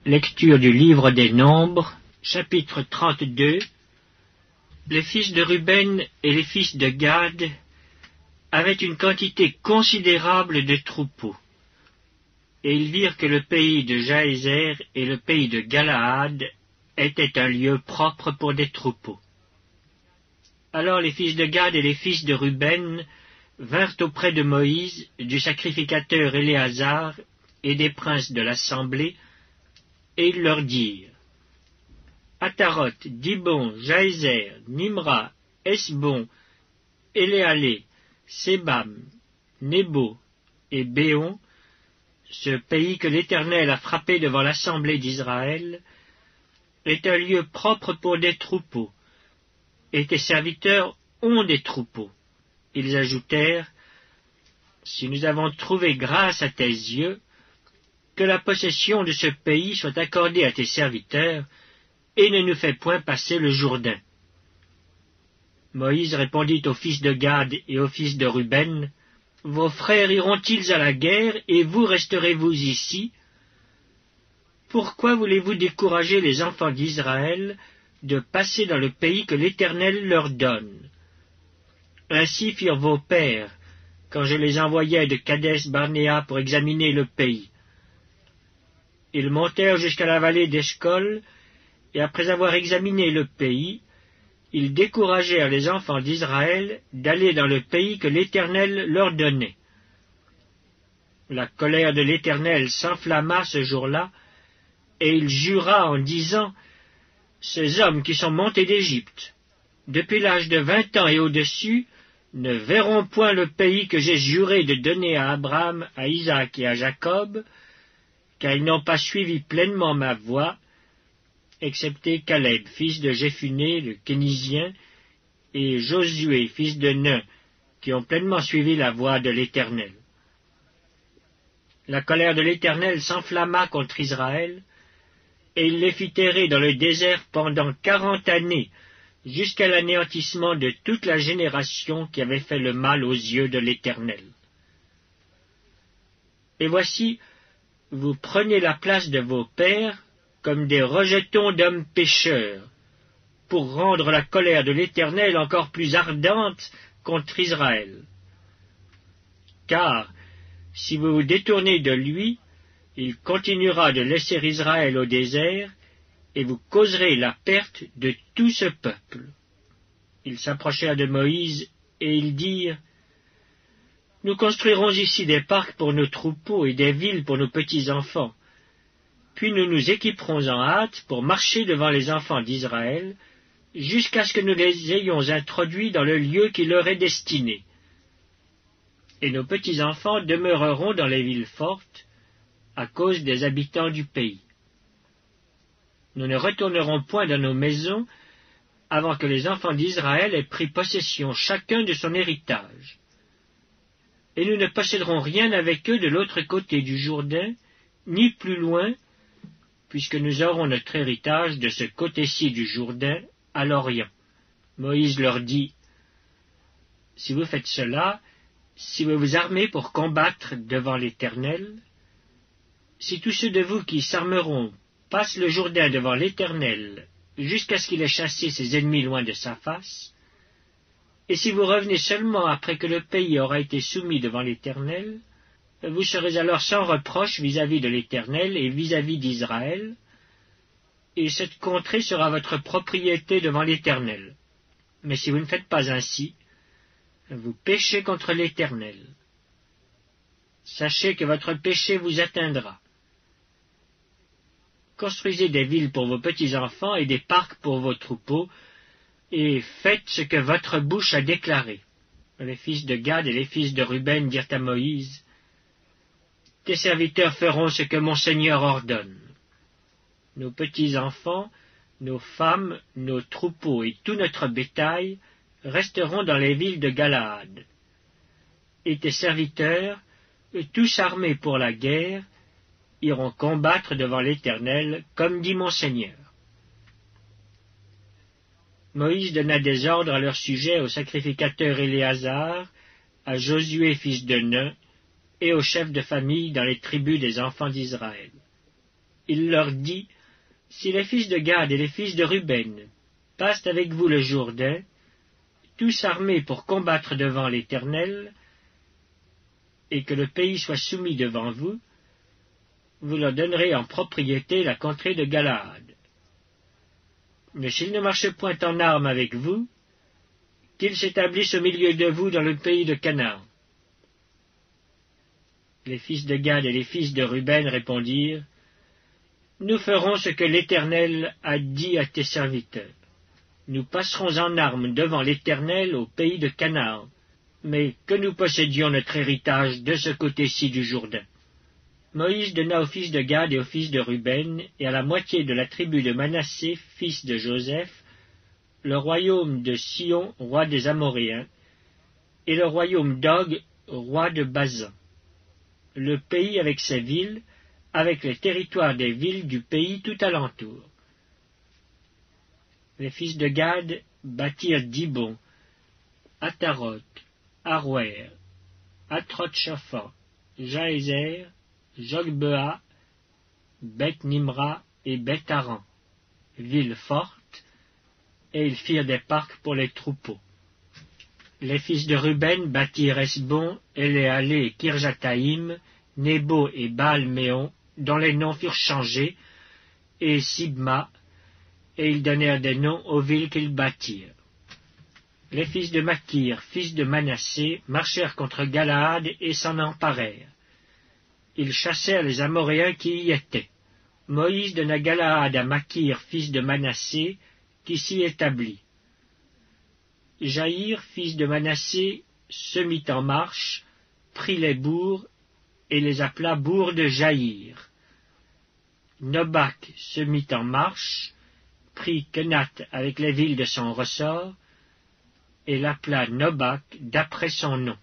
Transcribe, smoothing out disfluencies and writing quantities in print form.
Lecture du livre des Nombres, chapitre 32. Les fils de Ruben et les fils de Gad avaient une quantité considérable de troupeaux. Et ils virent que le pays de Jaézer et le pays de Galaad étaient un lieu propre pour des troupeaux. Alors les fils de Gad et les fils de Ruben vinrent auprès de Moïse, du sacrificateur Éléazar et des princes de l'assemblée, et ils leur dirent: Ataroth, Dibon, Jaézer, Nimra, Esbon, Éléalé, Sébam, Nebo et Béon, ce pays que l'Éternel a frappé devant l'assemblée d'Israël, est un lieu propre pour des troupeaux, et tes serviteurs ont des troupeaux. Ils ajoutèrent: Si nous avons trouvé grâce à tes yeux, que la possession de ce pays soit accordée à tes serviteurs, et ne nous fais point passer le Jourdain. Moïse répondit aux fils de Gad et aux fils de Ruben: Vos frères iront-ils à la guerre, et vous resterez-vous ici? Pourquoi voulez-vous décourager les enfants d'Israël de passer dans le pays que l'Éternel leur donne? Ainsi firent vos pères, quand je les envoyais de Kadès-Barnéa pour examiner le pays. Ils montèrent jusqu'à la vallée d'Eshcol, et après avoir examiné le pays, ils découragèrent les enfants d'Israël d'aller dans le pays que l'Éternel leur donnait. La colère de l'Éternel s'enflamma ce jour-là, et il jura en disant: Ces hommes qui sont montés d'Égypte, depuis l'âge de 20 ans et au-dessus, ne verront point le pays que j'ai juré de donner à Abraham, à Isaac et à Jacob, car ils n'ont pas suivi pleinement ma voie, excepté Caleb, fils de Jéphuné, le Kénizien, et Josué, fils de Nun, qui ont pleinement suivi la voie de l'Éternel. La colère de l'Éternel s'enflamma contre Israël, et il les fit errer dans le désert pendant 40 années, jusqu'à l'anéantissement de toute la génération qui avait fait le mal aux yeux de l'Éternel. Et voici, vous prenez la place de vos pères comme des rejetons d'hommes pécheurs, pour rendre la colère de l'Éternel encore plus ardente contre Israël. Car, si vous vous détournez de lui, il continuera de laisser Israël au désert, et vous causerez la perte de tout ce peuple. Ils s'approchèrent de Moïse, et ils dirent: Nous construirons ici des parcs pour nos troupeaux et des villes pour nos petits-enfants. Puis nous nous équiperons en hâte pour marcher devant les enfants d'Israël, jusqu'à ce que nous les ayons introduits dans le lieu qui leur est destiné. Et nos petits-enfants demeureront dans les villes fortes, à cause des habitants du pays. Nous ne retournerons point dans nos maisons avant que les enfants d'Israël aient pris possession chacun de son héritage. Et nous ne posséderons rien avec eux de l'autre côté du Jourdain, ni plus loin, puisque nous aurons notre héritage de ce côté-ci du Jourdain, à l'Orient. Moïse leur dit: Si vous faites cela, si vous vous armez pour combattre devant l'Éternel, si tous ceux de vous qui s'armeront passent le Jourdain devant l'Éternel, jusqu'à ce qu'il ait chassé ses ennemis loin de sa face, et si vous revenez seulement après que le pays aura été soumis devant l'Éternel, vous serez alors sans reproche vis-à-vis de l'Éternel et vis-à-vis d'Israël, et cette contrée sera votre propriété devant l'Éternel. Mais si vous ne faites pas ainsi, vous péchez contre l'Éternel. Sachez que votre péché vous atteindra. Construisez des villes pour vos petits-enfants et des parcs pour vos troupeaux, et faites ce que votre bouche a déclaré. Les fils de Gad et les fils de Ruben dirent à Moïse: Tes serviteurs feront ce que mon Seigneur ordonne. Nos petits-enfants, nos femmes, nos troupeaux et tout notre bétail resteront dans les villes de Galaad. Et tes serviteurs, tous armés pour la guerre, iront combattre devant l'Éternel, comme dit mon Seigneur. Moïse donna des ordres à leur sujet au sacrificateur Éléazar, à Josué fils de Nun, et aux chefs de famille dans les tribus des enfants d'Israël. il leur dit, « Si les fils de Gad et les fils de Ruben passent avec vous le Jourdain, tous armés pour combattre devant l'Éternel, et que le pays soit soumis devant vous, vous leur donnerez en propriété la contrée de Galaad. Mais s'ils ne marchent point en armes avec vous, qu'ils s'établissent au milieu de vous dans le pays de Canaan. » Les fils de Gad et les fils de Ruben répondirent, « Nous ferons ce que l'Éternel a dit à tes serviteurs. Nous passerons en armes devant l'Éternel au pays de Canaan, mais que nous possédions notre héritage de ce côté-ci du Jourdain. » Moïse donna aux fils de Gad et aux fils de Ruben, et à la moitié de la tribu de Manassé, fils de Joseph, le royaume de Sion, roi des Amoréens, et le royaume d'Og, roi de Basan, le pays avec ses villes, avec les territoires des villes du pays tout alentour. Les fils de Gad bâtirent Dibon, Ataroth, Aroer, Atroth-Shaphan, Jaézer, Jogbea, Beth-Nimra et Beth-Aran, villes fortes, et ils firent des parcs pour les troupeaux. Les fils de Ruben bâtirent Esbon, Éléalé et Kirjataïm, Nebo et Baal-Méon, dont les noms furent changés, et Sibma, et ils donnèrent des noms aux villes qu'ils bâtirent. Les fils de Makir, fils de Manassé, marchèrent contre Galaad et s'en emparèrent. Ils chassèrent les Amoréens qui y étaient. Moïse donna Galaad à Makir, fils de Manassé, qui s'y établit. Jaïr, fils de Manassé, se mit en marche, prit les bourgs, et les appela bourgs de Jaïr. Nobac se mit en marche, prit Kenat avec les villes de son ressort, et l'appela Nobac d'après son nom.